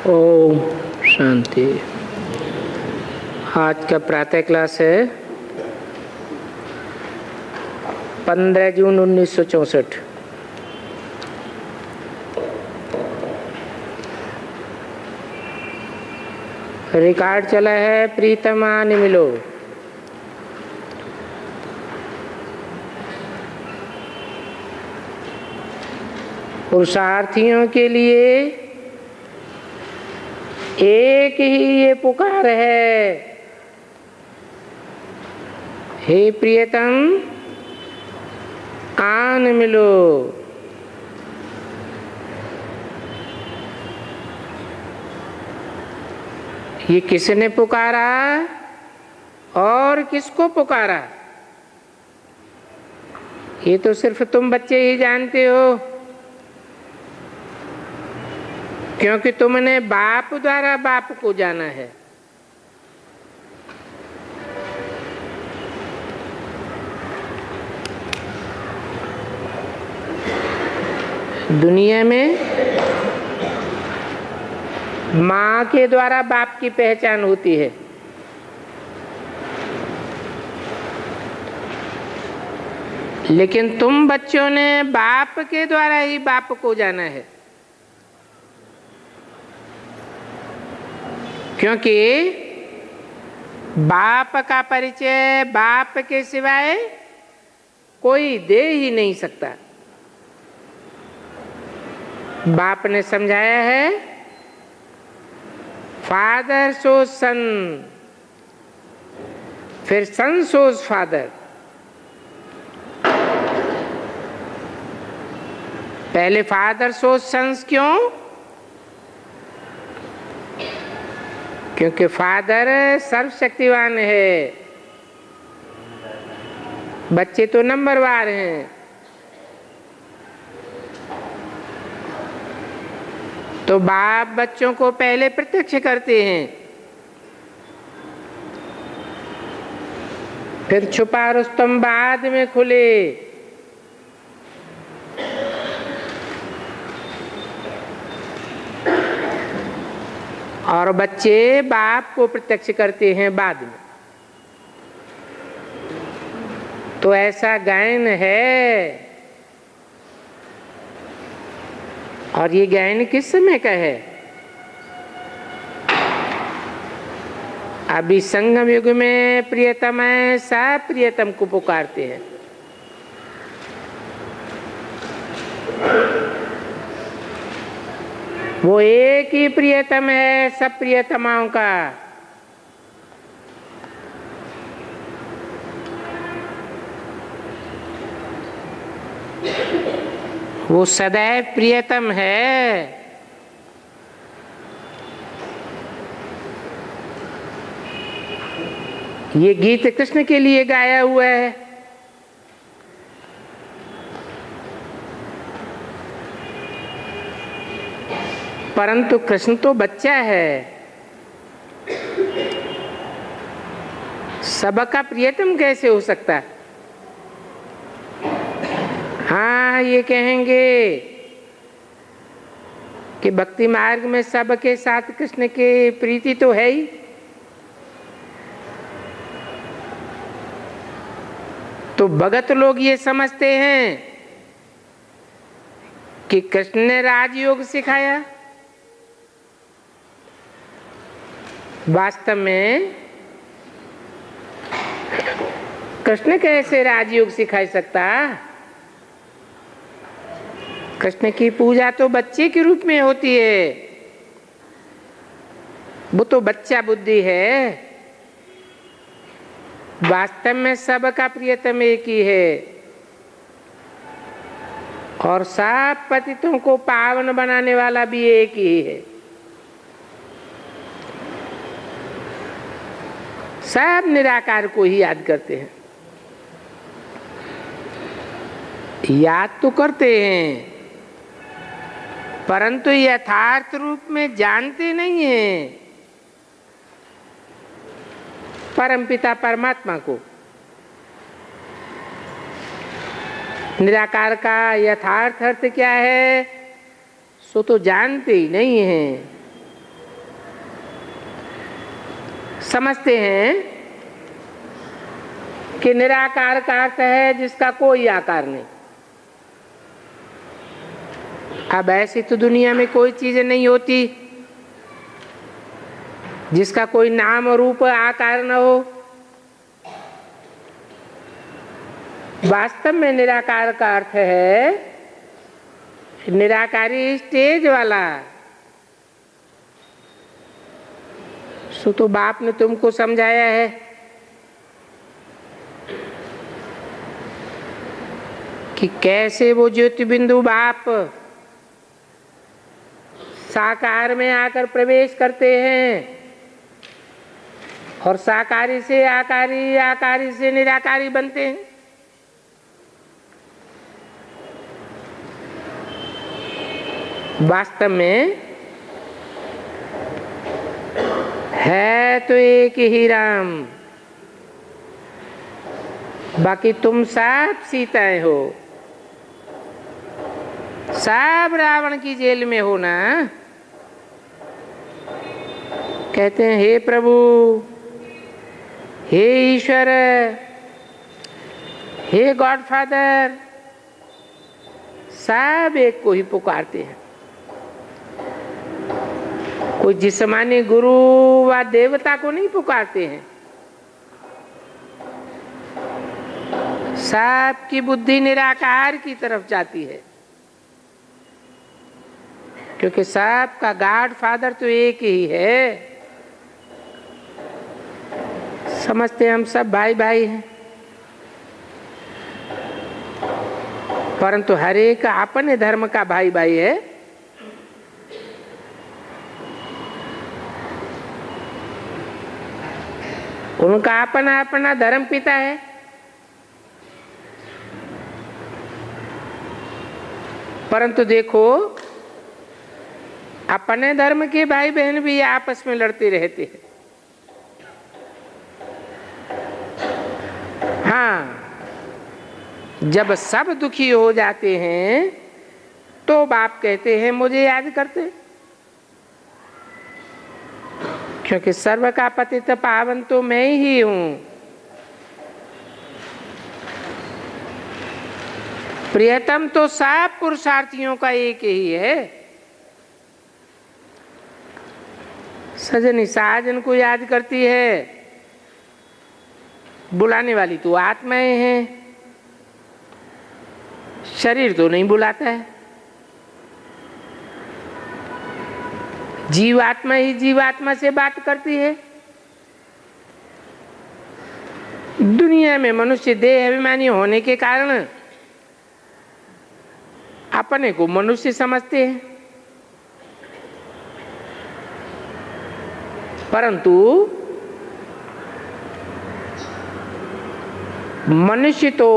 ओम शांति। आज का प्रातः क्लास है 15 जून 1964। रिकॉर्ड चला है प्रीतमा ने मिलो। पुरुषार्थियों के लिए एक ही ये पुकार है, हे प्रियतम आन मिलो। ये किसने पुकारा और किसको पुकारा, ये तो सिर्फ तुम बच्चे ही जानते हो, क्योंकि तुमने बाप द्वारा बाप को जाना है। दुनिया में माँ के द्वारा बाप की पहचान होती है, लेकिन तुम बच्चों ने बाप के द्वारा ही बाप को जाना है, क्योंकि बाप का परिचय बाप के सिवाय कोई दे ही नहीं सकता। बाप ने समझाया है, फादर सोज सन, फिर सन सोज फादर। पहले फादर सोज सन्स, क्यों? क्योंकि फादर सर्वशक्तिवान है, बच्चे तो नंबरवार हैं। तो बाप बच्चों को पहले प्रत्यक्ष करते हैं, फिर छुपा रुस्तम बाद में खुले। और बच्चे बाप को प्रत्यक्ष करते हैं बाद में। तो ऐसा गायन है, और ये गायन किस समय का है? अभी संगम युग में प्रियतम है, सब प्रियतम को पुकारते हैं। वो एक ही प्रियतम है सब प्रियतमाओं का। वो सदैव प्रियतम है। ये गीत कृष्ण के लिए गाया हुआ है। परंतु कृष्ण तो बच्चा है, सबका प्रियतम कैसे हो सकता है? हाँ, ये कहेंगे कि भक्ति मार्ग में सबके साथ कृष्ण की प्रीति तो है ही, तो भगत लोग ये समझते हैं कि कृष्ण ने राजयोग सिखाया। वास्तव में कृष्ण कैसे राजयोग सिखा सकता? कृष्ण की पूजा तो बच्चे के रूप में होती है, वो तो बच्चा बुद्धि है। वास्तव में सबका प्रियतम एक ही है, और सब पतितों को पावन बनाने वाला भी एक ही है। सब निराकार को ही याद करते हैं, याद तो करते हैं, परंतु यथार्थ रूप में जानते नहीं हैं परमपिता परमात्मा को। निराकार का यथार्थ अर्थ क्या है, सो तो जानते ही नहीं हैं। समझते हैं कि निराकार का अर्थ है जिसका कोई आकार नहीं। अब ऐसी तो दुनिया में कोई चीज नहीं होती जिसका कोई नाम रूप आकार न हो। वास्तव में निराकार का अर्थ है निराकारी स्टेज वाला। सो तो बाप ने तुमको समझाया है कि कैसे वो ज्योति बिंदु बाप साकार में आकर प्रवेश करते हैं और साकारी से आकारी, आकारी से निराकारी बनते हैं। वास्तव में है तो एक ही राम, बाकी तुम सब सीताएं हो, सब रावण की जेल में हो ना। कहते हैं हे प्रभु, हे ईश्वर, हे गॉडफादर, सब एक को ही पुकारते हैं। कोई जिस्मानी गुरु व देवता को नहीं पुकारते हैं। सबकी बुद्धि निराकार की तरफ जाती है, क्योंकि सबका गॉड फादर तो एक ही है। समझते हम सब भाई भाई हैं, परंतु हर एक अपने धर्म का भाई भाई है। उनका अपना अपना धर्म पिता है। परंतु देखो, अपने धर्म के भाई बहन भी आपस में लड़ते रहते हैं। हाँ, जब सब दुखी हो जाते हैं तो बाप कहते हैं मुझे याद करते, क्योंकि सर्व का पतित पावन तो मैं ही हूं। प्रियतम तो सब पुरुषार्थियों का एक ही है। सजनी साजन को याद करती है, बुलाने वाली तो आत्माएं हैं, शरीर तो नहीं बुलाता है। जीवात्मा ही जीवात्मा से बात करती है। दुनिया में मनुष्य देह अभिमानी होने के कारण अपने को मनुष्य समझते हैं, परंतु मनुष्य तो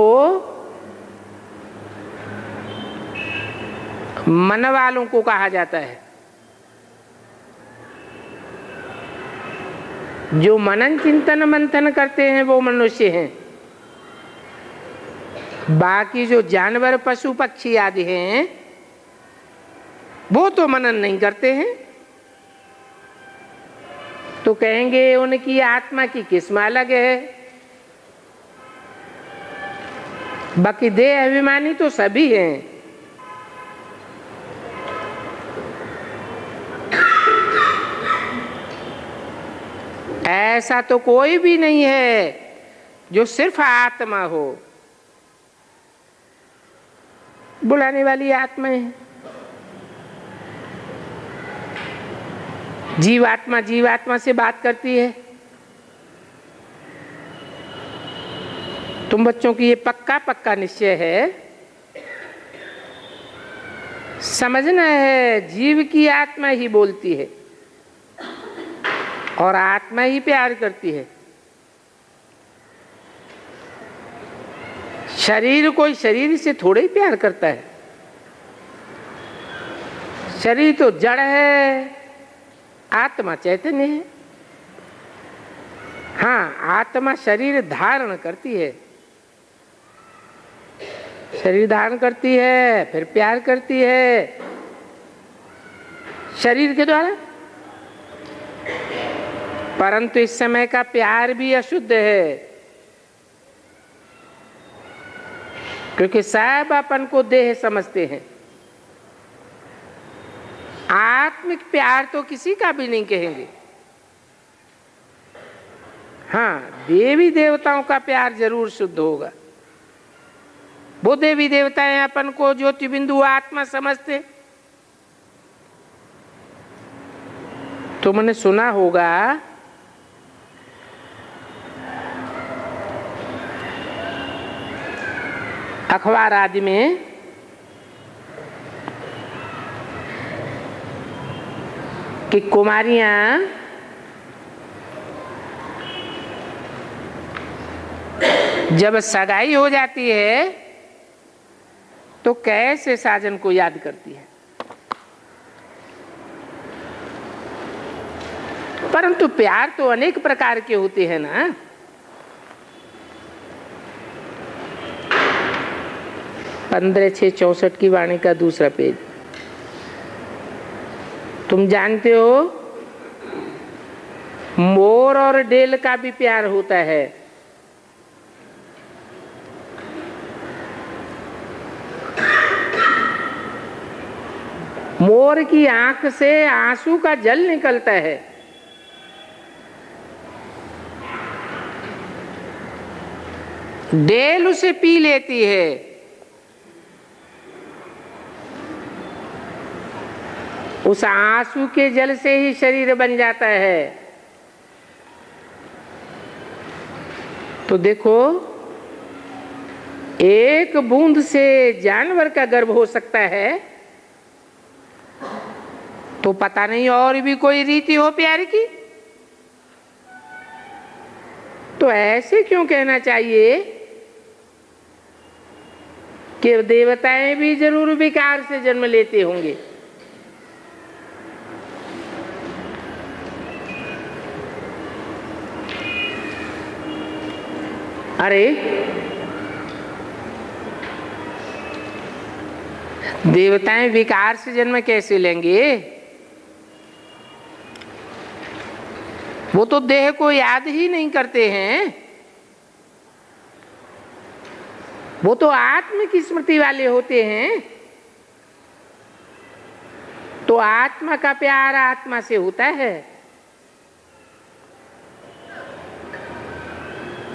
मन वालों को कहा जाता है। जो मनन चिंतन मंथन करते हैं वो मनुष्य हैं। बाकी जो जानवर पशु पक्षी आदि हैं वो तो मनन नहीं करते हैं, तो कहेंगे उनकी आत्मा की किस्म अलग है। बाकी देह अभिमानी तो सभी हैं। ऐसा तो कोई भी नहीं है जो सिर्फ आत्मा हो। बुलाने वाली आत्मा है। जीवात्मा जीवात्मा से बात करती है। तुम बच्चों की ये पक्का पक्का निश्चय है, समझना है जीव की आत्मा ही बोलती है और आत्मा ही प्यार करती है। शरीर कोई शरीर से थोड़ा ही प्यार करता है। शरीर तो जड़ है, आत्मा चैतन्य है। हाँ, आत्मा शरीर धारण करती है, शरीर धारण करती है, फिर प्यार करती है शरीर के द्वारा। परंतु इस समय का प्यार भी अशुद्ध है, क्योंकि सब अपन को देह समझते हैं। आत्मिक प्यार तो किसी का भी नहीं कहेंगे। हाँ, देवी देवताओं का प्यार जरूर शुद्ध होगा। वो देवी देवताएं अपन को ज्योति बिंदु आत्मा समझते। तुमने सुना होगा अखबार आदि में कि कुमारियां जब सगाई हो जाती है तो कैसे साजन को याद करती है। परंतु प्यार तो अनेक प्रकार के होते हैं ना। 15/6/64 की वाणी का दूसरा पेज। तुम जानते हो मोर और डेल का भी प्यार होता है। मोर की आंख से आंसू का जल निकलता है। डेल उसे पी लेती है। उस आंसू के जल से ही शरीर बन जाता है। तो देखो, एक बूंद से जानवर का गर्भ हो सकता है, तो पता नहीं और भी कोई रीति हो प्यार की। तो ऐसे क्यों कहना चाहिए कि देवताएं भी जरूर विकार से जन्म लेते होंगे। अरे देवताएं विकार से जन्म कैसे लेंगे? वो तो देह को याद ही नहीं करते हैं। वो तो आत्म की स्मृति वाले होते हैं। तो आत्मा का प्यार आत्मा से होता है।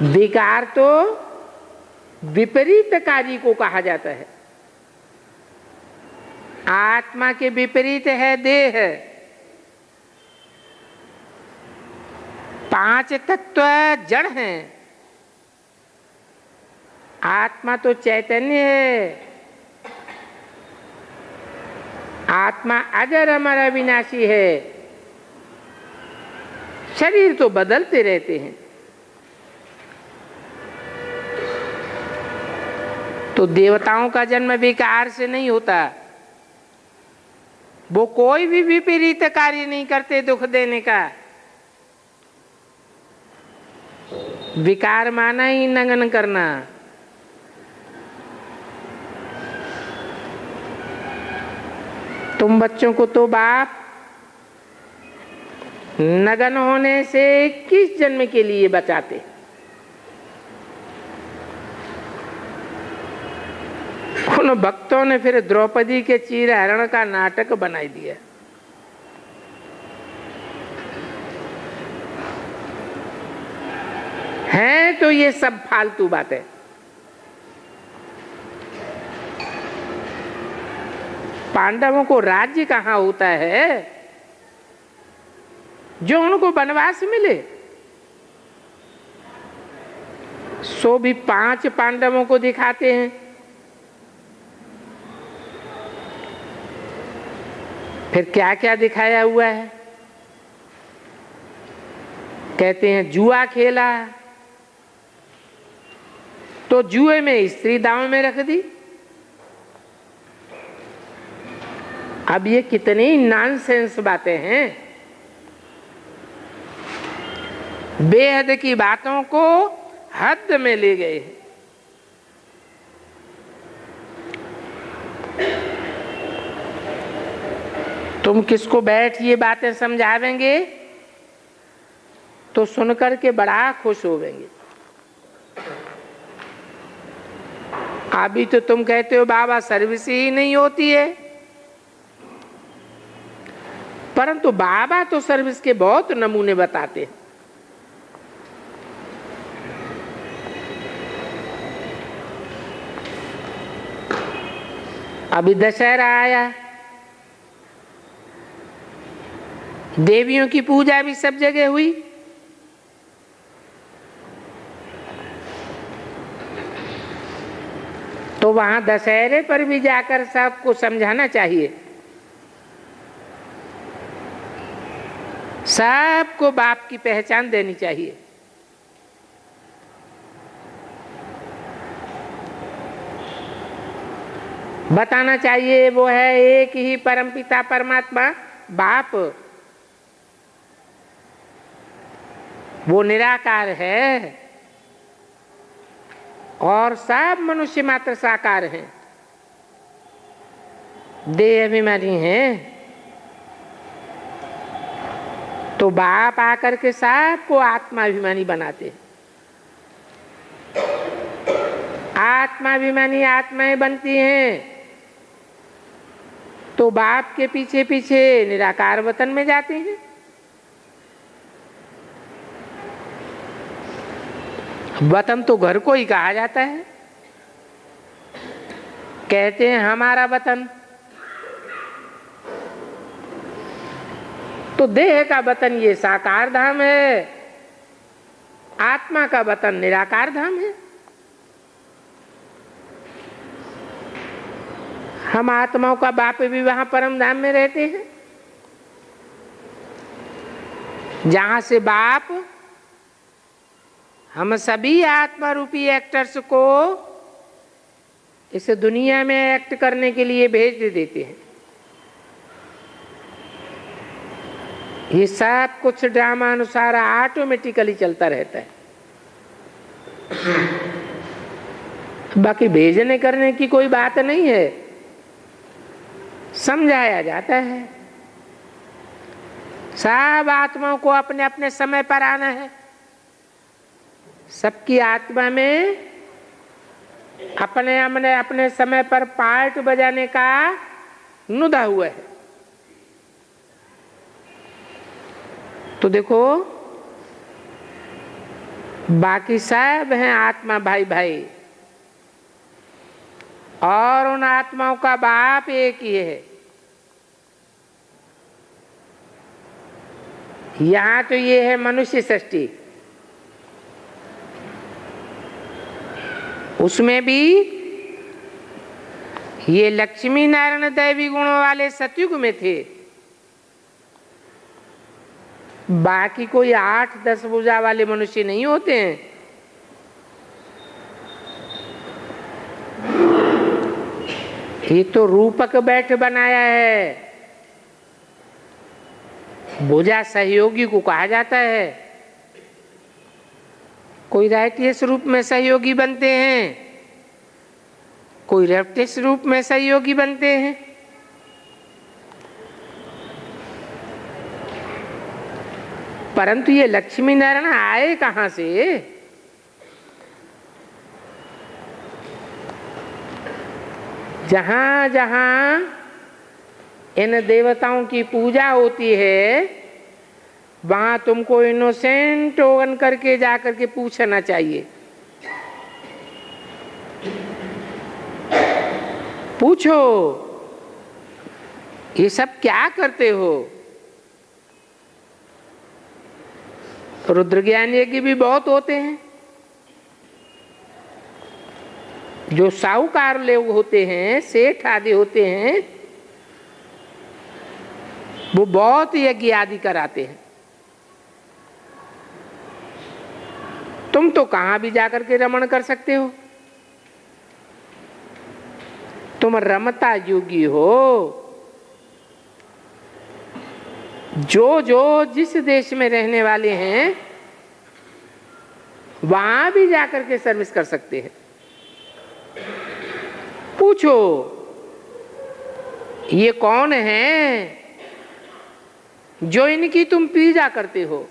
विकार तो विपरीत कार्य को कहा जाता है। आत्मा के विपरीत है देह। 5 तत्व जड़ हैं। आत्मा तो चैतन्य है। आत्मा अजर अमर अविनाशी है। शरीर तो बदलते रहते हैं। तो देवताओं का जन्म विकार से नहीं होता। वो कोई भी विपरीत कार्य नहीं करते दुख देने का। विकार माना ही नंगन करना। तुम बच्चों को तो बाप नगन होने से किस जन्म के लिए बचाते। उन भक्तों ने फिर द्रौपदी के चीर हरण का नाटक बनाई दिया। हैं तो ये सब फालतू बातें। पांडवों को राज्य कहाँ होता है जो उनको वनवास मिले? सो भी 5 पांडवों को दिखाते हैं। फिर क्या क्या दिखाया हुआ है? कहते हैं जुआ खेला तो जुए में स्त्री दांव में रख दी। अब ये कितनी नॉनसेंस बातें हैं। बेहद की बातों को हद में ले गए हैं। तुम किसको बैठ ये बातें समझावेंगे? तो सुनकर के बड़ा खुश होवेंगे। अभी तो तुम कहते हो बाबा सर्विस ही नहीं होती है, परंतु बाबा तो सर्विस के बहुत नमूने बताते हैं। अभी दशहरा आया, देवियों की पूजा भी सब जगह हुई। तो वहां दशहरे पर भी जाकर सबको समझाना चाहिए, सबको बाप की पहचान देनी चाहिए। बताना चाहिए वो है एक ही परमपिता परमात्मा बाप, वो निराकार है और सब मनुष्य मात्र साकार हैं, देह अभिमानी हैं। तो बाप आकर के सबको आत्माभिमानी बनाते हैं। आत्माभिमानी आत्माएं बनती हैं तो बाप के पीछे पीछे निराकार वतन में जाते हैं। वतन तो घर को ही कहा जाता है। कहते हैं हमारा वतन, तो देह का वतन ये साकार धाम है, आत्मा का वतन निराकार धाम है। हम आत्माओं का बाप भी वहां परम धाम में रहते हैं, जहां से बाप हम सभी आत्मा रूपी एक्टर्स को इस दुनिया में एक्ट करने के लिए भेज देते हैं। ये सब कुछ ड्रामा अनुसार ऑटोमेटिकली चलता रहता है, बाकी भेजने करने की कोई बात नहीं है, समझाया जाता है। सब आत्माओं को अपने अपने समय पर आना है। सबकी आत्मा में अपने अपने समय पर पार्ट बजाने का नुदा हुआ है। तो देखो बाकी सब हैं आत्मा भाई भाई, और उन आत्माओं का बाप एक ही है। यहां तो ये है मनुष्य सृष्टि, उसमें भी ये लक्ष्मी नारायण दैवी गुणों वाले सतयुग में थे। बाकी कोई 8-10 भुजा वाले मनुष्य नहीं होते हैं। ये तो रूपक बैठ बनाया है। भुजा सहयोगी को कहा जाता है। कोई राइटियस रूप में सहयोगी बनते हैं, कोई लेफ्टियस रूप में सहयोगी बनते हैं। परंतु ये लक्ष्मी नारायण आए कहां से? जहां जहां इन देवताओं की पूजा होती है, वहां तुमको इनोसेंट बन करके जाकर के पूछना चाहिए। पूछो ये सब क्या करते हो? रुद्र ज्ञान यज्ञ भी बहुत होते हैं। जो साहूकार लोग होते हैं, सेठ आदि होते हैं, वो बहुत यज्ञ आदि कराते हैं। तुम तो कहां भी जाकर के रमण कर सकते हो। तुम रमता योगी हो। जो जिस देश में रहने वाले हैं वहां भी जाकर के सर्विस कर सकते हैं। पूछो ये कौन है जो इनकी तुम पूजा करते हो?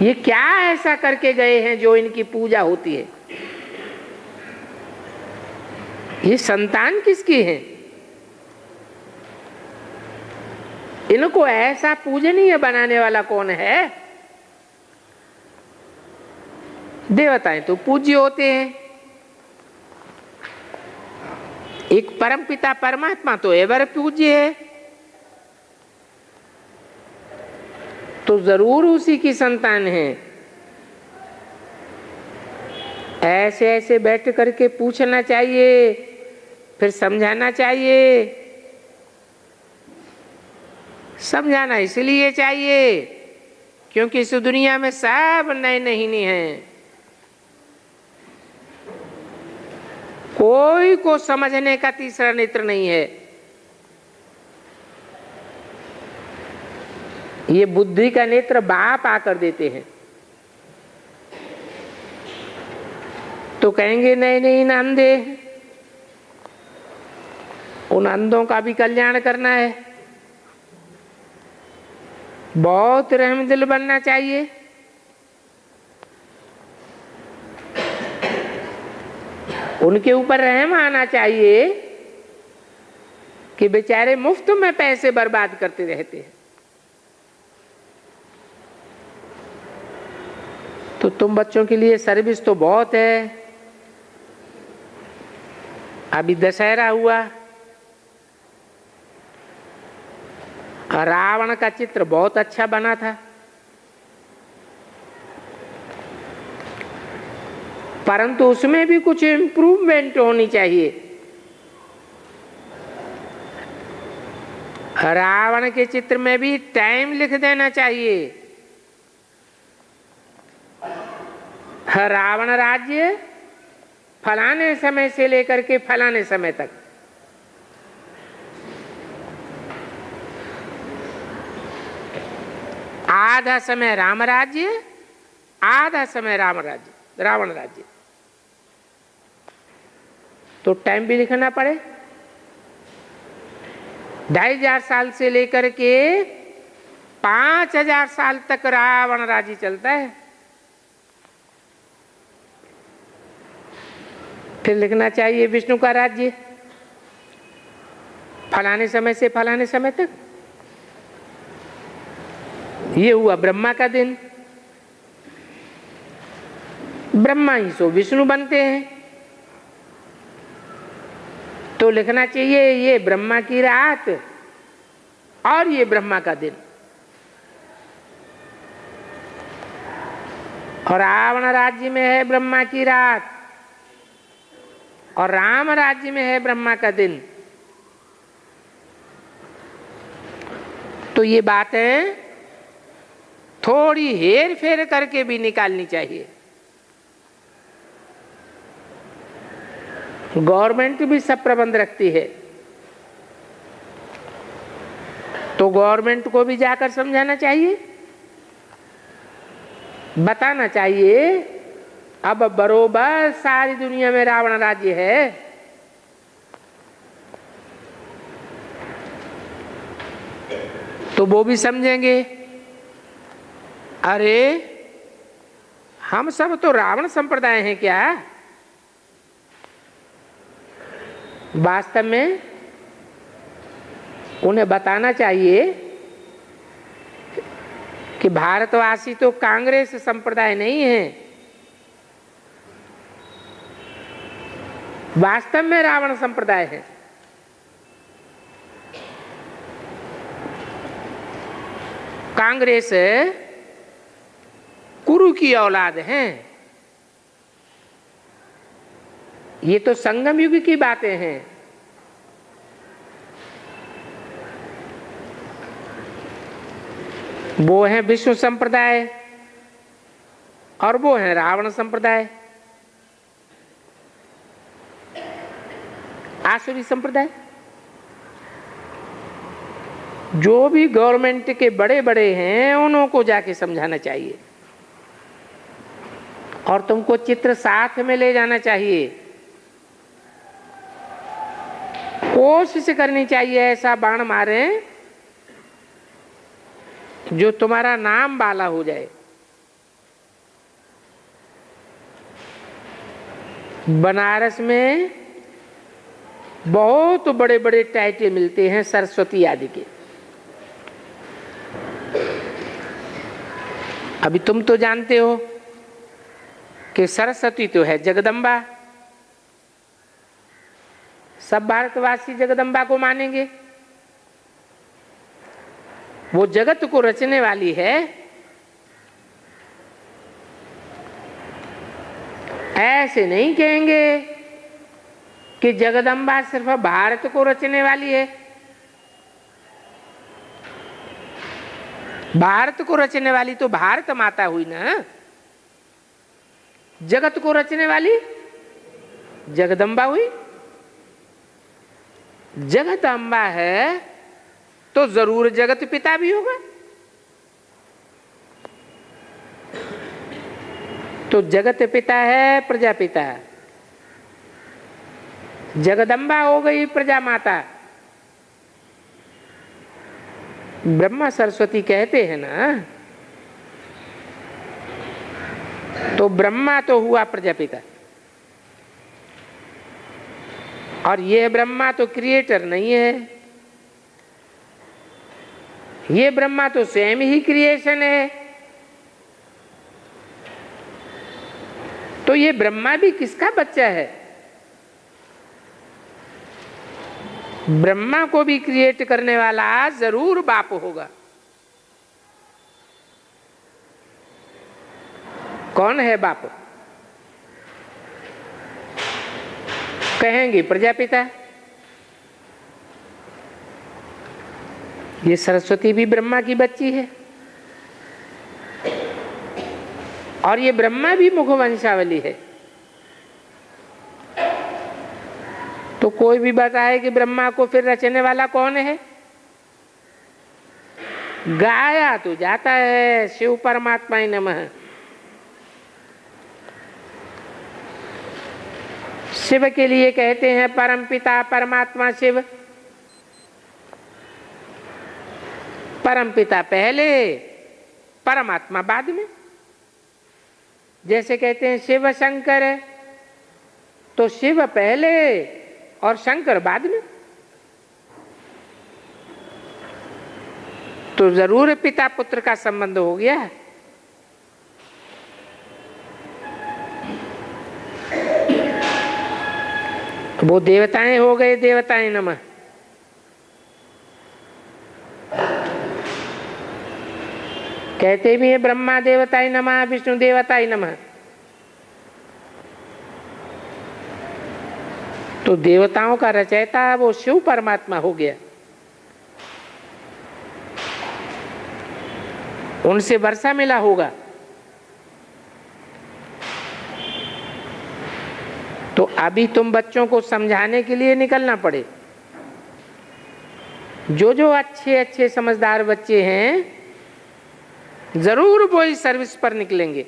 ये क्या ऐसा करके गए हैं जो इनकी पूजा होती है? ये संतान किसकी है? इनको ऐसा पूजनीय बनाने वाला कौन है? देवताएं तो पूज्य होते हैं, एक परम पिता परमात्मा तो एवर पूज्य है, तो जरूर उसी की संतान है। ऐसे ऐसे बैठ करके पूछना चाहिए, फिर समझाना चाहिए। समझाना इसलिए चाहिए क्योंकि इस दुनिया में सब नए नहीं हैं। कोई को समझने का तीसरा नेत्र नहीं है। ये बुद्धि का नेत्र बाप आकर देते हैं, तो कहेंगे नहीं नहीं ना अंधे, उन अंधों का भी कल्याण करना है, बहुत रहमदिल बनना चाहिए। उनके ऊपर रहम आना चाहिए कि बेचारे मुफ्त में पैसे बर्बाद करते रहते हैं। तो तुम बच्चों के लिए सर्विस तो बहुत है। अभी दशहरा हुआ, रावण का चित्र बहुत अच्छा बना था, परंतु उसमें भी कुछ इम्प्रूवमेंट होनी चाहिए। रावण के चित्र में भी टाइम लिख देना चाहिए। रावण राज्य फलाने समय से लेकर के फलाने समय तक, आधा समय राम राज्य, आधा समय रावण राज्य। तो टाइम भी लिखना पड़े। 2500 साल से लेकर के 5000 साल तक रावण राज्य चलता है। फिर लिखना चाहिए विष्णु का राज्य फलाने समय से फलाने समय तक। ये हुआ ब्रह्मा का दिन। ब्रह्मा ही सो विष्णु बनते हैं, तो लिखना चाहिए ये ब्रह्मा की रात और ये ब्रह्मा का दिन। और रावण राज्य में है ब्रह्मा की रात और राम राज्य में है ब्रह्मा का दिन। तो ये बातें थोड़ी हेर फेर करके भी निकालनी चाहिए। गवर्नमेंट भी सब प्रबंध रखती है, तो गवर्नमेंट को भी जाकर समझाना चाहिए, बताना चाहिए। अब बरोबर सारी दुनिया में रावण राज्य है, तो वो भी समझेंगे अरे हम सब तो रावण संप्रदाय हैं क्या। वास्तव में उन्हें बताना चाहिए कि भारतवासी तो कांग्रेस संप्रदाय नहीं है, वास्तव में रावण संप्रदाय है। कांग्रेस कुरु की औलाद हैं। ये तो संगम युग की बातें हैं। वो है विष्णु संप्रदाय और वो है रावण संप्रदाय, आसुरी संप्रदाय। जो भी गवर्नमेंट के बड़े बड़े हैं उन्हों को जाके समझाना चाहिए और तुमको चित्र साथ में ले जाना चाहिए। कोशिश करनी चाहिए ऐसा बाण मारे जो तुम्हारा नाम बाला हो जाए। बनारस में बहुत बड़े बड़े टाइटल मिलते हैं सरस्वती आदि के। अभी तुम तो जानते हो कि सरस्वती तो है जगदम्बा, सब भारतवासी जगदम्बा को मानेंगे। वो जगत को रचने वाली है। ऐसे नहीं कहेंगे कि जगदम्बा सिर्फ भारत को रचने वाली है। भारत को रचने वाली तो भारत माता हुई ना, जगत को रचने वाली जगदम्बा हुई। जगत अम्बा है तो जरूर जगत पिता भी होगा। तो जगत पिता है प्रजापिता, जगदम्बा हो गई प्रजा माता। ब्रह्मा सरस्वती कहते हैं ना, तो ब्रह्मा तो हुआ प्रजापिता, और ये ब्रह्मा तो क्रिएटर नहीं है, ये ब्रह्मा तो स्वयं ही क्रिएशन है। तो ये ब्रह्मा भी किसका बच्चा है? ब्रह्मा को भी क्रिएट करने वाला जरूर बाप होगा। कौन है बाप? कहेंगे प्रजापिता। ये सरस्वती भी ब्रह्मा की बच्ची है, और ये ब्रह्मा भी मुखवंशावली है। तो कोई भी बताए कि ब्रह्मा को फिर रचने वाला कौन है? गाया तो जाता है शिव परमात्मा ही नमः। शिव के लिए कहते हैं परम पिता परमात्मा शिव। परम पिता पहले, परमात्मा बाद में। जैसे कहते हैं शिव शंकर, तो शिव पहले और शंकर बाद में। तो जरूर पिता पुत्र का संबंध हो गया। वो देवताएं हो गए देवताएं नमः। कहते भी है ब्रह्मा देवताय नमः, विष्णु देवताय नमः। तो देवताओं का रचयिता वो शिव परमात्मा हो गया। उनसे वर्षा मिला होगा। तो अभी तुम बच्चों को समझाने के लिए निकलना पड़े। जो जो अच्छे अच्छे समझदार बच्चे हैं जरूर वो इस सर्विस पर निकलेंगे।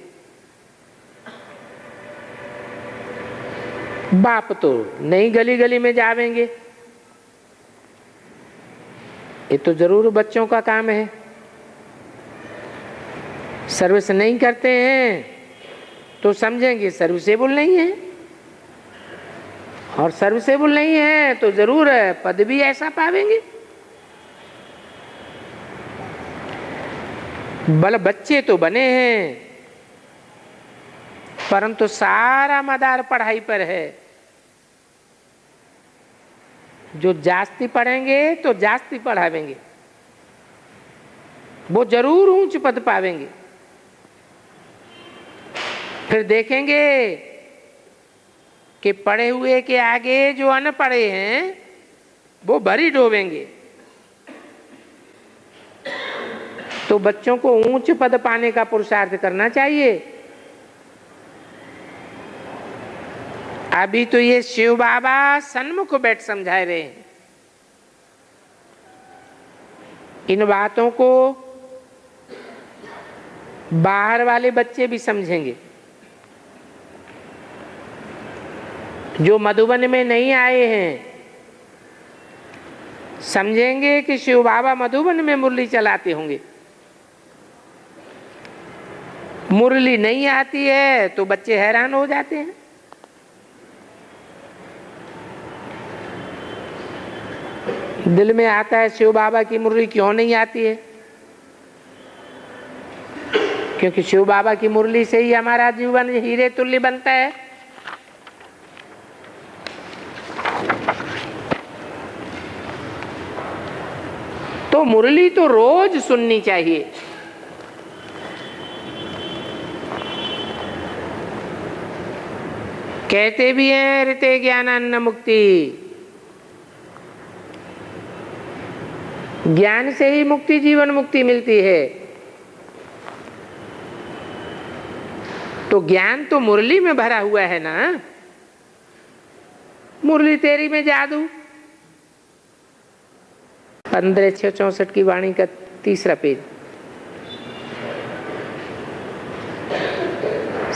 बाप तो नहीं गली गली में जावेंगे, ये तो जरूर बच्चों का काम है। सर्विस नहीं करते हैं तो समझेंगे सर्विसेबल नहीं है, और सर्विसेबल नहीं है तो जरूर पद भी ऐसा पावेंगे। बल बच्चे तो बने हैं, परंतु सारा मदार पढ़ाई पर है। जो जास्ती पढ़ेंगे तो जास्ती पढ़ावेंगे, वो जरूर ऊंच पद पावेंगे। फिर देखेंगे कि पढ़े हुए के आगे जो अनपढ़े हैं वो भरी डोबेंगे। तो बच्चों को ऊंच पद पाने का पुरुषार्थ करना चाहिए। अभी तो ये शिव बाबा सन्मुख बैठ समझा रहे हैं। इन बातों को बाहर वाले बच्चे भी समझेंगे। जो मधुबन में नहीं आए हैं समझेंगे कि शिव बाबा मधुबन में मुरली चलाते होंगे। मुरली नहीं आती है तो बच्चे हैरान हो जाते हैं। दिल में आता है शिव बाबा की मुरली क्यों नहीं आती है? क्योंकि शिव बाबा की मुरली से ही हमारा जीवन हीरे तुल्य बनता है। तो मुरली तो रोज सुननी चाहिए। कहते भी हैं ऋते ज्ञानान्न मुक्ति, ज्ञान से ही मुक्ति, जीवन मुक्ति मिलती है। तो ज्ञान तो मुरली में भरा हुआ है ना। मुरली तेरी में जादू। 15/6/64 की वाणी का 3रा पेज।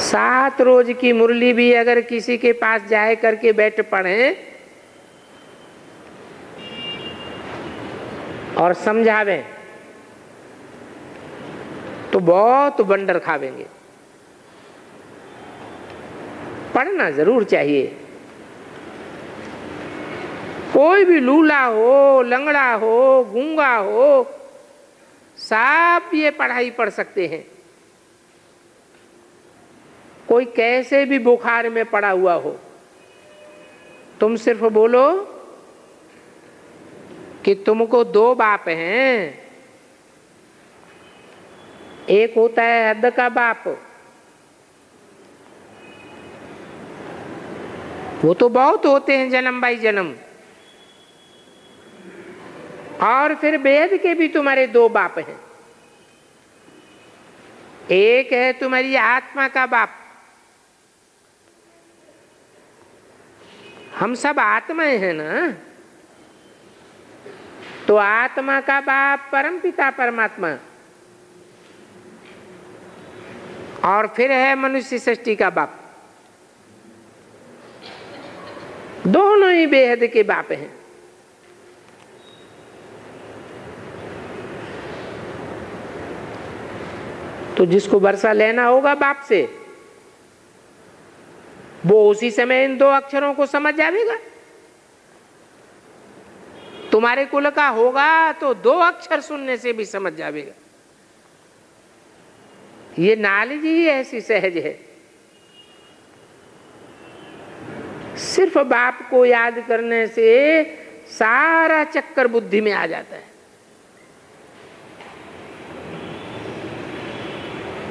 7 रोज की मुरली भी अगर किसी के पास जाए करके बैठ पढ़े और समझावें तो बहुत बंडर खावेंगे। पढ़ना जरूर चाहिए। कोई भी लूला हो, लंगड़ा हो, गूंगा हो, सब ये पढ़ाई पढ़ सकते हैं। कोई कैसे भी बुखार में पड़ा हुआ हो, तुम सिर्फ बोलो कि तुमको 2 बाप हैं। एक होता है हद का बाप, वो तो बहुत होते हैं जन्म बाई जन्म। और फिर वेद के भी तुम्हारे 2 बाप हैं। एक है तुम्हारी आत्मा का बाप। हम सब आत्माएं हैं ना। तो आत्मा का बाप परमपिता परमात्मा, और फिर है मनुष्य सृष्टि का बाप। दोनों ही बेहद के बाप हैं। तो जिसको वर्षा लेना होगा बाप से, वो उसी समय इन 2 अक्षरों को समझ जाएगा। तुम्हारे कुल का होगा तो 2 अक्षर सुनने से भी समझ जाएगा। ये नॉलेज ही ऐसी सहज है। सिर्फ बाप को याद करने से सारा चक्कर बुद्धि में आ जाता है।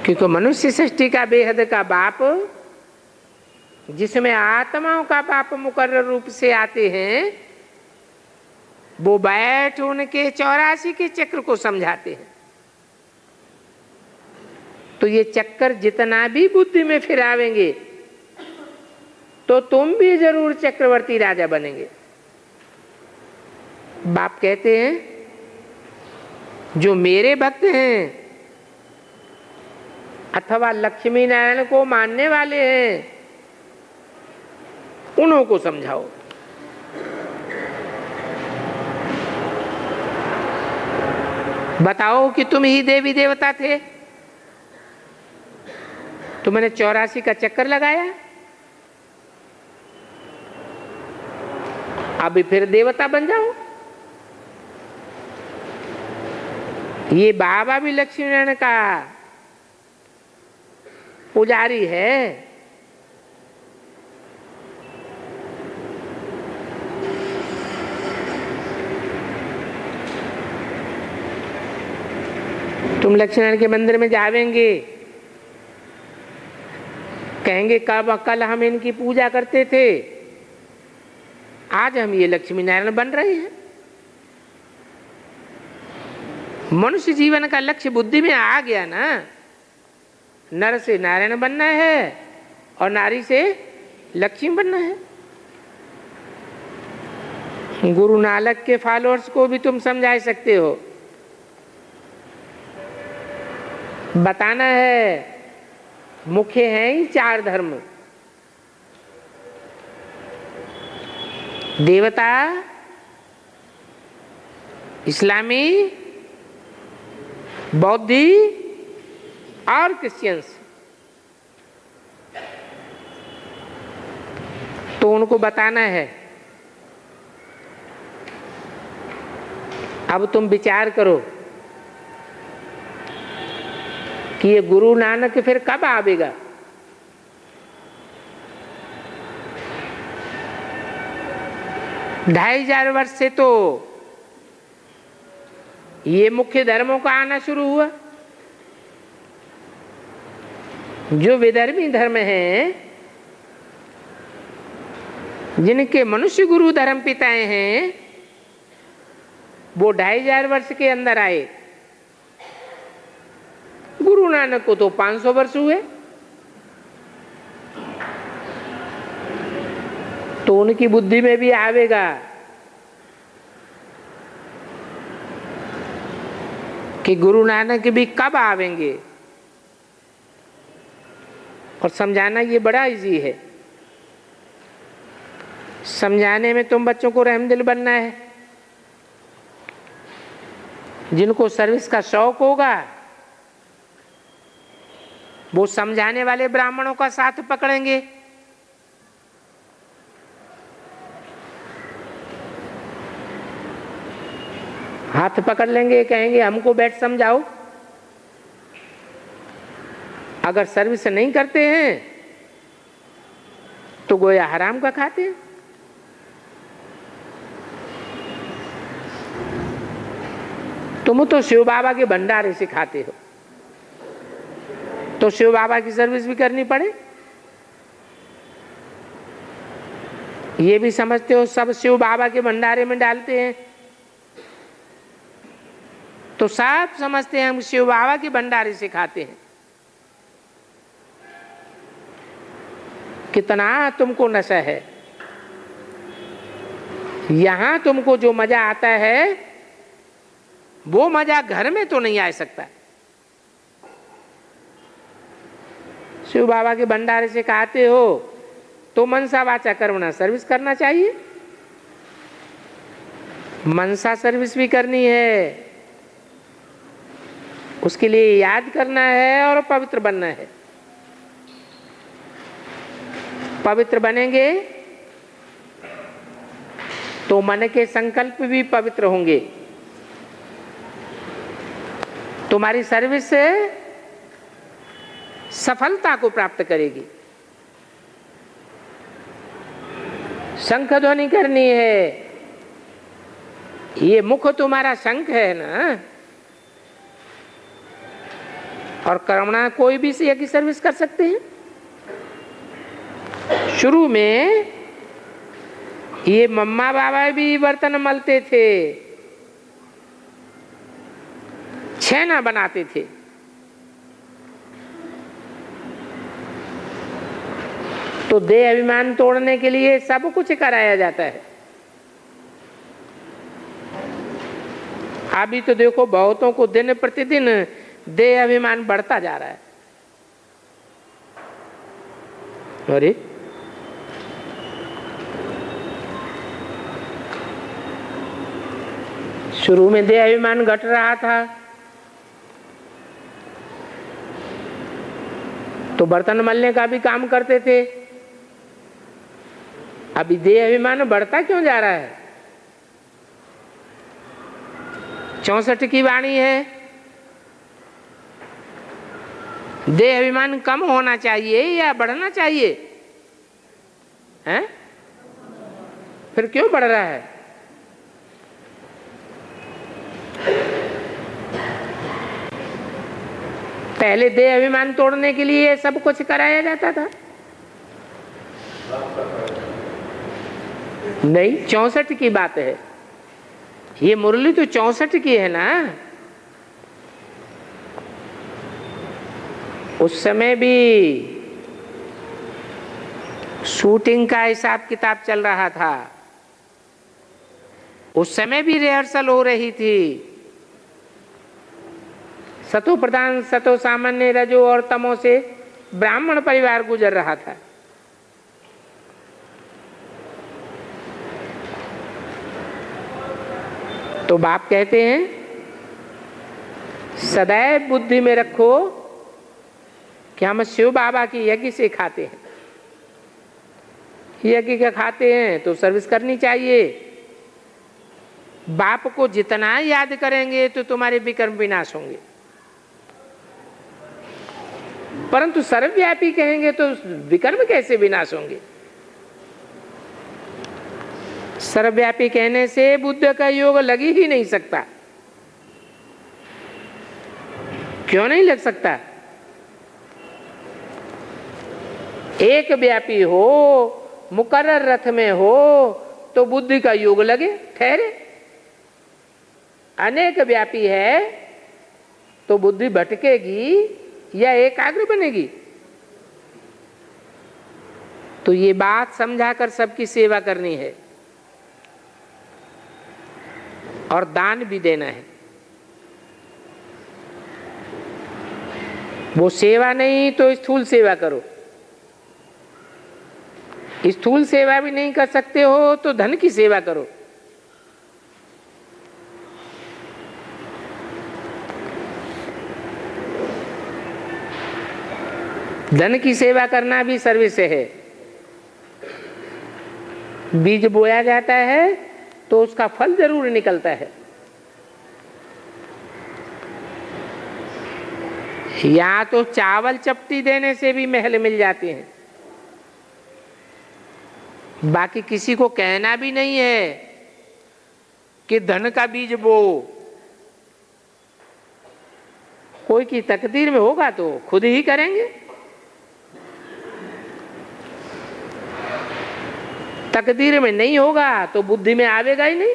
क्योंकि मनुष्य सृष्टि का बेहद का बाप, जिसमें आत्माओं का बाप मुकर्रर रूप से आते हैं, वो बैठ उनके 84 के चक्र को समझाते हैं। तो ये चक्कर जितना भी बुद्धि में फिरावेंगे तो तुम भी जरूर चक्रवर्ती राजा बनेंगे। बाप कहते हैं जो मेरे भक्त हैं अथवा लक्ष्मी नारायण को मानने वाले हैं, उन्हों को समझाओ। बताओ कि तुम ही देवी देवता थे, तुमने 84 का चक्कर लगाया, अभी फिर देवता बन जाओ। ये बाबा भी लक्ष्मी नारायण का पुजारी है। तुम लक्ष्मी नारायण के मंदिर में जावेंगे, कहेंगे कल हम इनकी पूजा करते थे, आज हम ये लक्ष्मी नारायण बन रहे हैं। मनुष्य जीवन का लक्ष्य बुद्धि में आ गया ना। नर से नारायण बनना है और नारी से लक्ष्मी बनना है। गुरु नानक के फॉलोअर्स को भी तुम समझा सकते हो। बताना है मुख्य हैं ही 4 धर्म, देवता, इस्लामी, बौद्धि और क्रिश्चियंस। तो उनको बताना है अब तुम विचार करो कि ये गुरु नानक फिर कब आवेगा। ढाई हजार वर्ष से तो ये मुख्य धर्मों का आना शुरू हुआ। जो विधर्मी धर्म हैं, जिनके मनुष्य गुरु धर्म पिताएं हैं, वो 2500 वर्ष के अंदर आए। गुरु नानक को तो 500 वर्ष हुए। तो उनकी बुद्धि में भी आवेगा कि गुरु नानक भी कब आवेंगे। और समझाना ये बड़ा इजी है। समझाने में तुम बच्चों को रहमदिल बनना है। जिनको सर्विस का शौक होगा वो समझाने वाले ब्राह्मणों का साथ पकड़ेंगे। हाथ पकड़ लेंगे, कहेंगे हमको बैठ समझाओ। अगर सर्विस नहीं करते हैं तो गोया हराम का खाते हैं। तुम तो शिव बाबा के भंडारे से खाते हो, तो शिव बाबा की सर्विस भी करनी पड़े। ये भी समझते हो सब शिव बाबा के भंडारे में डालते हैं, तो सब समझते हैं हम शिव बाबा के भंडारे से खाते हैं। कितना तुमको नशा है। यहां तुमको जो मजा आता है वो मजा घर में तो नहीं आ सकता। शिव बाबा के भंडारे से खाते हो तो मनसा वाचा कर्मणा सर्विस करना चाहिए। मनसा सर्विस भी करनी है, उसके लिए याद करना है और पवित्र बनना है। पवित्र बनेंगे तो मन के संकल्प भी पवित्र होंगे। तुम्हारी सर्विस से सफलता को प्राप्त करेगी। शंख ध्वनि करनी है। ये मुख तुम्हारा शंख है ना। और कर्मणा कोई भी यज्ञ की सर्विस कर सकते हैं। शुरू में ये मम्मा बाबा भी बर्तन मलते थे, छेना बनाते थे। तो देह अभिमान तोड़ने के लिए सब कुछ कराया जाता है। अभी तो देखो बहुतों को दिन प्रतिदिन देह अभिमान बढ़ता जा रहा है। अरे शुरू में देह अभिमान घट रहा था तो बर्तन मलने का भी काम करते थे। अभी देह अभिमान बढ़ता क्यों जा रहा है? 64 की वाणी है, देह अभिमान कम होना चाहिए या बढ़ना चाहिए? हैं? फिर क्यों बढ़ रहा है? पहले देह अभिमान तोड़ने के लिए सब कुछ कराया जाता था। नहीं, 64 की बात है। ये मुरली तो 64 की है ना। उस समय भी शूटिंग का हिसाब किताब चल रहा था। उस समय भी रिहर्सल हो रही थी। सतो प्रधान, सतो सामान्य, रजो और तमो से ब्राह्मण परिवार गुजर रहा था। तो बाप कहते हैं सदैव बुद्धि में रखो कि हम शिव बाबा की यज्ञ से खाते हैं। यज्ञ का खाते हैं तो सर्विस करनी चाहिए। बाप को जितना याद करेंगे तो तुम्हारे विकर्म विनाश होंगे, परंतु सर्वव्यापी कहेंगे तो विकर्म कैसे विनाश होंगे? सर्वव्यापी कहने से बुद्ध का योग लग ही नहीं सकता। क्यों नहीं लग सकता? एक व्यापी हो, मुकर्रर रथ में हो तो बुद्धि का योग लगे, ठहरे। अनेक व्यापी है तो बुद्धि भटकेगी या एकाग्र बनेगी। तो ये बात समझाकर सबकी सेवा करनी है और दान भी देना है। वो सेवा नहीं तो स्थूल सेवा करो। स्थूल सेवा भी नहीं कर सकते हो तो धन की सेवा करो। धन की सेवा करना भी सर्विस है। बीज बोया जाता है तो उसका फल जरूर निकलता है। या तो चावल चपटी देने से भी महल मिल जाते हैं। बाकी किसी को कहना भी नहीं है कि धन का बीज बो। कोई की तकदीर में होगा तो खुद ही करेंगे। तकदीर में नहीं होगा तो बुद्धि में आवेगा ही नहीं।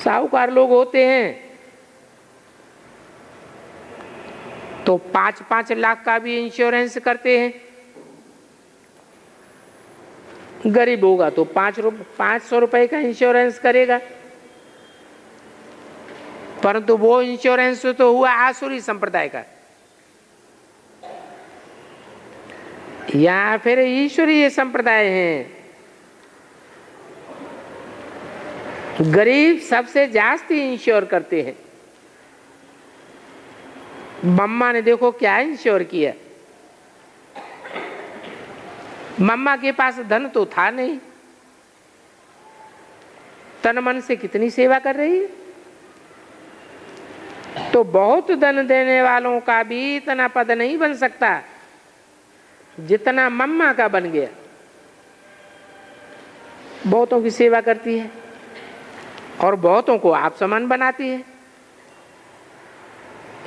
साहूकार लोग होते हैं तो 5-5 लाख का भी इंश्योरेंस करते हैं। गरीब होगा तो 500 रुपए का इंश्योरेंस करेगा, परंतु वो इंश्योरेंस तो हुआ आसुरी संप्रदाय का। या फिर ईश्वरीय संप्रदाय हैं। गरीब सबसे जास्ती इंश्योर करते हैं। मम्मा ने देखो क्या इंश्योर किया। मम्मा के पास धन तो था नहीं, तन मन से कितनी सेवा कर रही है। तो बहुत धन देने वालों का भी इतना पद नहीं बन सकता जितना मम्मा का बन गया। बहुतों की सेवा करती है और बहुतों को आप समान बनाती है।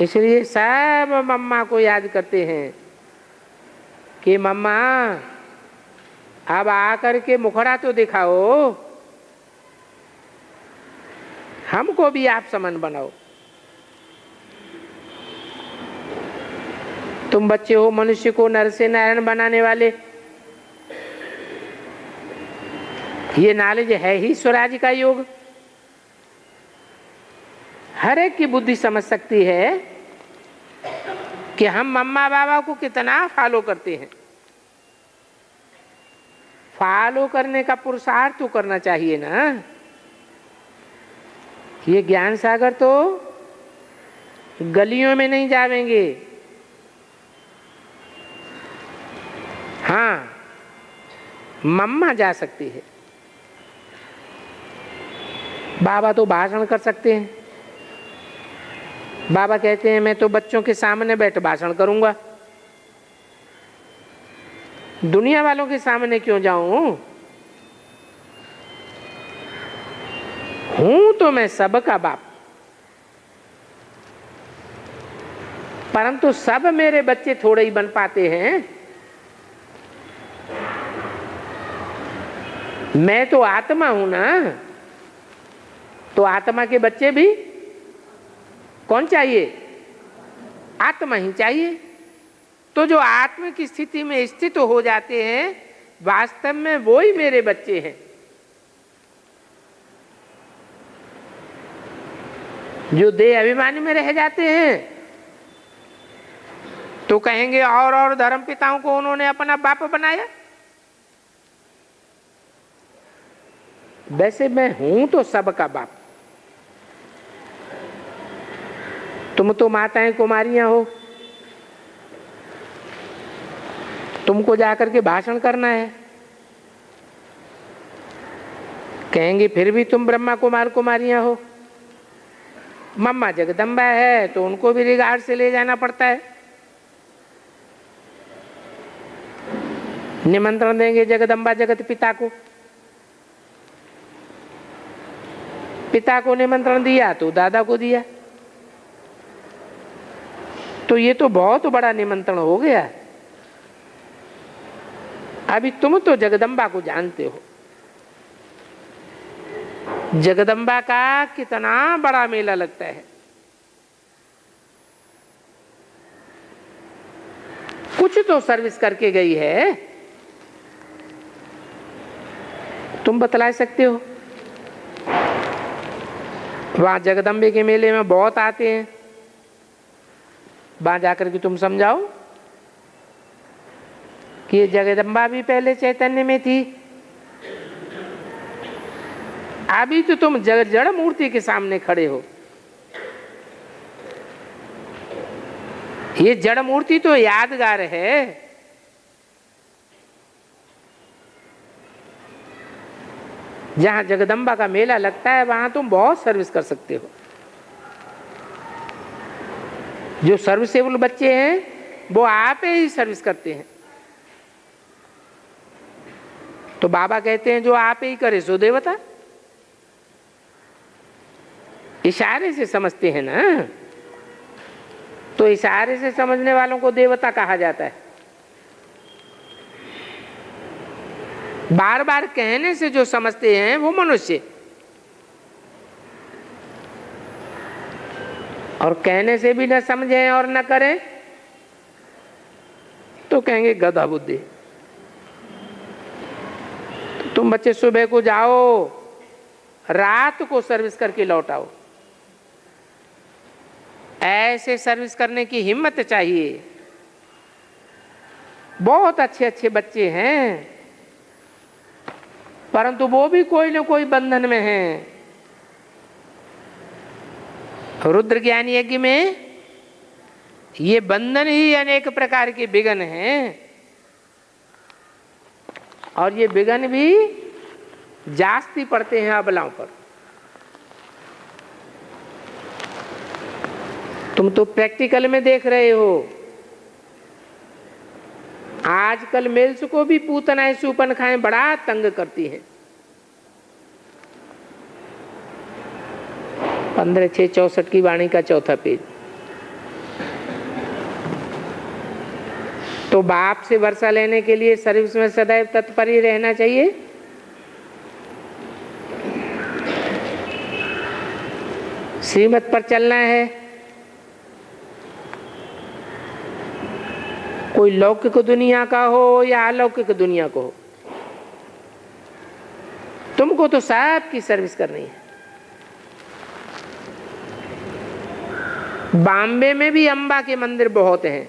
इसलिए सब मम्मा को याद करते हैं कि मम्मा अब आकर के मुखड़ा तो दिखाओ, हमको भी आप समान बनाओ। तुम बच्चे हो मनुष्य को नर से नारायण बनाने वाले। ये नॉलेज है ही स्वराज का योग। हर एक की बुद्धि समझ सकती है कि हम मम्मा बाबा को कितना फॉलो करते हैं। फॉलो करने का पुरुषार्थ तो करना चाहिए ना। ये ज्ञान सागर तो गलियों में नहीं जावेंगे। हाँ, मम्मा जा सकती है। बाबा तो भाषण कर सकते हैं। बाबा कहते हैं मैं तो बच्चों के सामने बैठ भाषण करूंगा, दुनिया वालों के सामने क्यों जाऊं? हूं तो मैं सबका बाप, परंतु सब मेरे बच्चे थोड़े ही बन पाते हैं। मैं तो आत्मा हूं ना। तो आत्मा के बच्चे भी कौन चाहिए? आत्मा ही चाहिए। तो जो आत्मा की स्थिति में स्थित हो जाते हैं, वास्तव में वो ही मेरे बच्चे हैं। जो देह अभिमानी में रह जाते हैं तो कहेंगे और धर्म पिताओं को उन्होंने अपना बाप बनाया। वैसे मैं हूं तो सबका बाप। तुम तो माताएं कुमारियां हो, तुमको जाकर के भाषण करना है। कहेंगे फिर भी तुम ब्रह्मा कुमार कुमारियां हो। मम्मा जगदम्बा है तो उनको भी रिगार्ड से ले जाना पड़ता है। निमंत्रण देंगे जगदम्बा जगत पिता को, पिता को निमंत्रण दिया तो दादा को दिया, तो ये तो बहुत बड़ा निमंत्रण हो गया। अभी तुम तो जगदम्बा को जानते हो, जगदम्बा का कितना बड़ा मेला लगता है। कुछ तो सर्विस करके गई है, तुम बतला सकते हो। वहां जगदम्बे के मेले में बहुत आते हैं, वहां जाकर के तुम समझाओ कि ये जगदम्बा भी पहले चैतन्य में थी। अभी तो तुम जड़ मूर्ति के सामने खड़े हो। ये जड़ मूर्ति तो यादगार है, जहां जगदम्बा का मेला लगता है वहां तुम बहुत सर्विस कर सकते हो। जो सर्विसेबल बच्चे हैं वो आप ही सर्विस करते हैं। तो बाबा कहते हैं जो आप ही करे सो देवता। इशारे से समझते हैं ना, तो इशारे से समझने वालों को देवता कहा जाता है। बार बार कहने से जो समझते हैं वो मनुष्य, और कहने से भी न समझें और न करें तो कहेंगे गधा बुद्धि। तो तुम बच्चे सुबह को जाओ, रात को सर्विस करके लौट आओ। ऐसे सर्विस करने की हिम्मत चाहिए। बहुत अच्छे अच्छे बच्चे हैं, परंतु वो भी कोई न कोई बंधन में हैं। रुद्र ज्ञान यज्ञ में ये बंधन ही अनेक प्रकार के विघ्न हैं, और ये विघ्न भी जास्ती पड़ते हैं अबलाओं पर। तुम तो प्रैक्टिकल में देख रहे हो। आजकल मेल्स को भी पूतनाएं सूपन खाएं बड़ा तंग करती हैं। 15/6/64 की वाणी का चौथा पेज। तो बाप से वर्षा लेने के लिए सर्विस में सदैव तत्पर ही रहना चाहिए। श्रीमत पर चलना है। कोई लौकिक दुनिया का हो या अलौकिक दुनिया को हो, तुमको तो सब की सर्विस करनी है। बॉम्बे में भी अंबा के मंदिर बहुत हैं,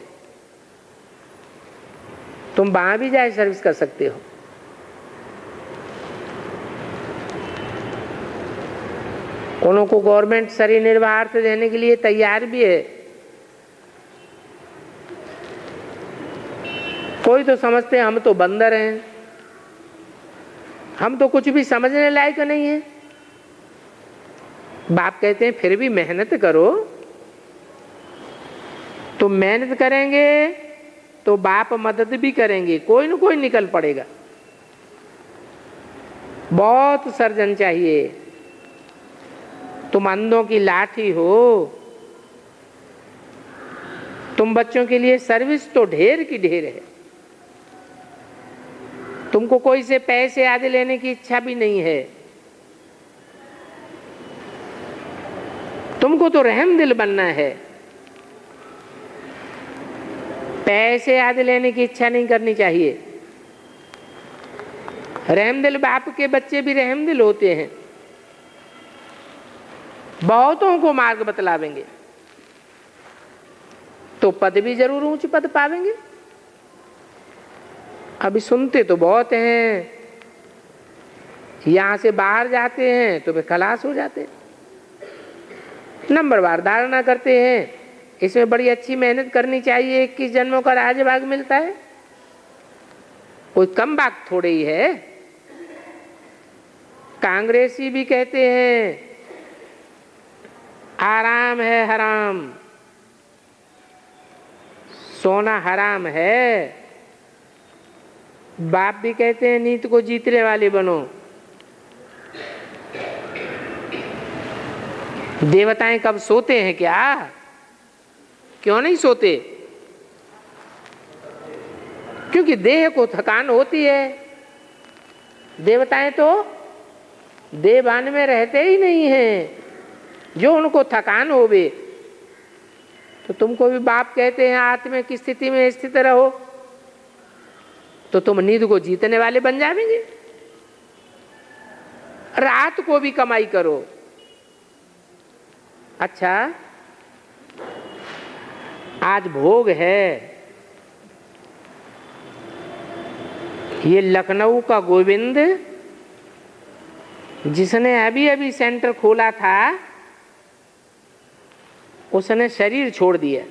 तुम वहां भी जाए सर्विस कर सकते हो। उन्हों को गवर्नमेंट शरीर निर्वाह देने के लिए तैयार भी है। कोई तो समझते हैं हम तो बंदर हैं, हम तो कुछ भी समझने लायक नहीं है। बाप कहते हैं फिर भी मेहनत करो। तो मेहनत करेंगे तो बाप मदद भी करेंगे, कोई न कोई निकल पड़ेगा। बहुत सर्जन चाहिए। तुम अंधों की लाठी हो, तुम बच्चों के लिए सर्विस तो ढेर की ढेर है। तुमको कोई से पैसे आदि लेने की इच्छा भी नहीं है। तुमको तो रहम दिल बनना है, पैसे आदि लेने की इच्छा नहीं करनी चाहिए। रहमदिल बाप के बच्चे भी रहमदिल होते हैं, बहुतों को मार्ग बतलावेंगे तो पद भी जरूर ऊंच पद पावेंगे। अभी सुनते तो बहुत हैं, यहां से बाहर जाते हैं तो वे खलास हो जाते हैं, नंबरवार धारणा करते हैं। इसमें बड़ी अच्छी मेहनत करनी चाहिए, 21 जन्मों का राजभाग मिलता है, कोई कम बात थोड़े ही है। कांग्रेसी भी कहते हैं आराम है हराम, सोना हराम है। बाप भी कहते हैं नीत को जीतने वाले बनो। देवताएं कब सोते हैं क्या? क्यों नहीं सोते? क्योंकि देह को थकान होती है। देवताएं तो देवान में रहते ही नहीं हैं, जो उनको थकान होवे। तो तुमको भी बाप कहते हैं आत्मा की स्थिति में स्थित रहो, तो तुम नींद को जीतने वाले बन जाएंगे। रात को भी कमाई करो। अच्छा, आज भोग है। ये लखनऊ का गोविंद, जिसने अभी अभी सेंटर खोला था, उसने शरीर छोड़ दिया।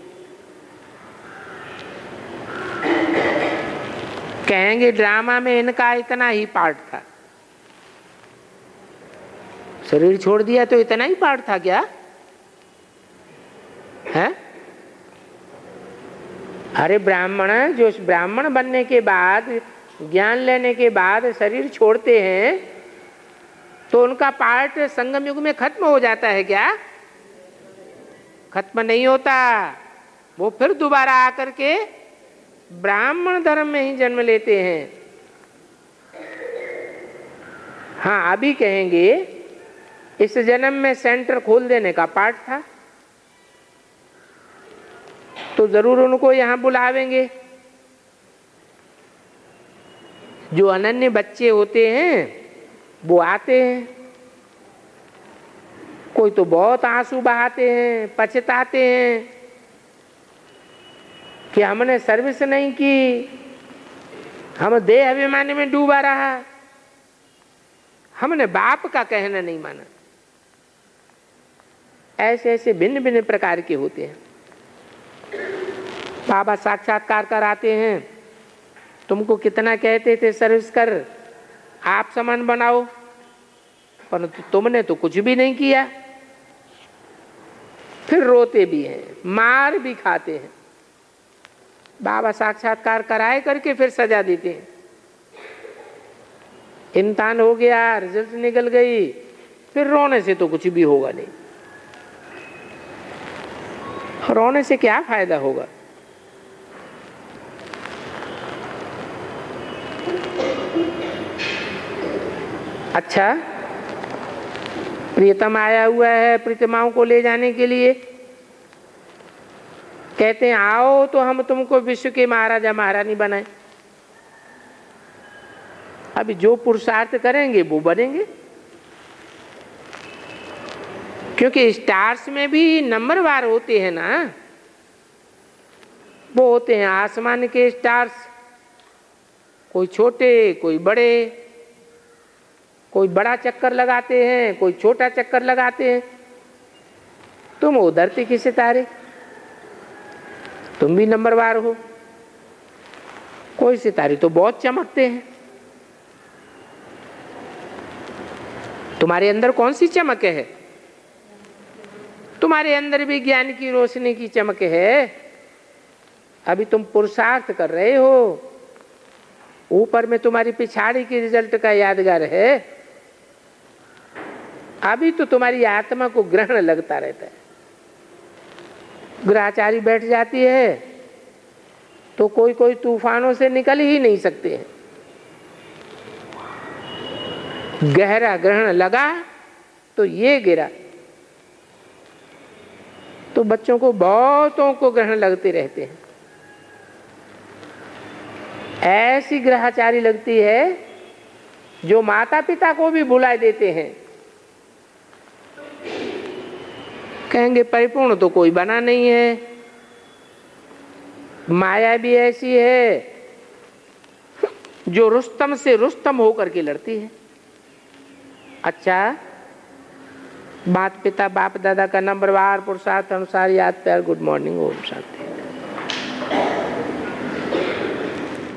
कहेंगे ड्रामा में इनका इतना ही पार्ट था। शरीर छोड़ दिया तो इतना ही पार्ट था क्या है? अरे ब्राह्मण, जो ब्राह्मण बनने के बाद, ज्ञान लेने के बाद शरीर छोड़ते हैं, तो उनका पार्ट संगम युग में खत्म हो जाता है क्या? खत्म नहीं होता। वो फिर दोबारा आकर के ब्राह्मण धर्म में ही जन्म लेते हैं। हाँ, अभी कहेंगे इस जन्म में सेंटर खोल देने का पार्ट था, तो जरूर उनको यहां बुलावेंगे। जो अनन्य बच्चे होते हैं वो आते हैं। कोई तो बहुत आंसू बहाते हैं, पछताते हैं कि हमने सर्विस नहीं की, हम देह अभिमानी में डूबा रहा, हमने बाप का कहना नहीं माना। ऐसे ऐसे भिन्न भिन्न प्रकार के होते हैं। बाबा साक्षात्कार कराते हैं, तुमको कितना कहते थे सर्विस कर, आप समान बनाओ, परंतु तुमने तो कुछ भी नहीं किया। फिर रोते भी हैं, मार भी खाते हैं। बाबा साक्षात्कार कराए करके फिर सजा देते हैं। इम्तिहान हो गया, रिजल्ट निकल गई, फिर रोने से तो कुछ भी होगा नहीं। रोने से क्या फायदा होगा? अच्छा, प्रियतम आया हुआ है प्रीतमाओं को ले जाने के लिए। कहते हैं आओ तो हम तुमको विश्व के महाराजा महारानी बनाए। अभी जो पुरुषार्थ करेंगे वो बनेंगे, क्योंकि स्टार्स में भी नंबरवार होते हैं ना। वो होते हैं आसमान के स्टार्स, कोई छोटे कोई बड़े, कोई बड़ा चक्कर लगाते हैं, कोई छोटा चक्कर लगाते हैं। तुम हो धरती के सितारे, तुम भी नंबरवार हो। कोई सितारे तो बहुत चमकते हैं। तुम्हारे अंदर कौन सी चमक है? तुम्हारे अंदर भी ज्ञान की रोशनी की चमक है। अभी तुम पुरुषार्थ कर रहे हो, ऊपर में तुम्हारी पिछाड़ी की रिजल्ट का यादगार है। अभी तो तुम्हारी आत्मा को ग्रहण लगता रहता है। ग्रहचारी बैठ जाती है तो कोई कोई तूफानों से निकल ही नहीं सकते हैं। गहरा ग्रहण लगा तो ये गिरा। तो बच्चों को बहुतों को ग्रहण लगते रहते हैं। ऐसी ग्रहचारी लगती है जो माता पिता को भी भुला देते हैं। कहेंगे परिपूर्ण तो कोई बना नहीं है। माया भी ऐसी है जो रुस्तम से रुस्तम होकर के लड़ती है। अच्छा, माता पिता बाप दादा का नंबरवार पुरुषार्थ अनुसार याद प्यार गुड मॉर्निंग ओम शांति।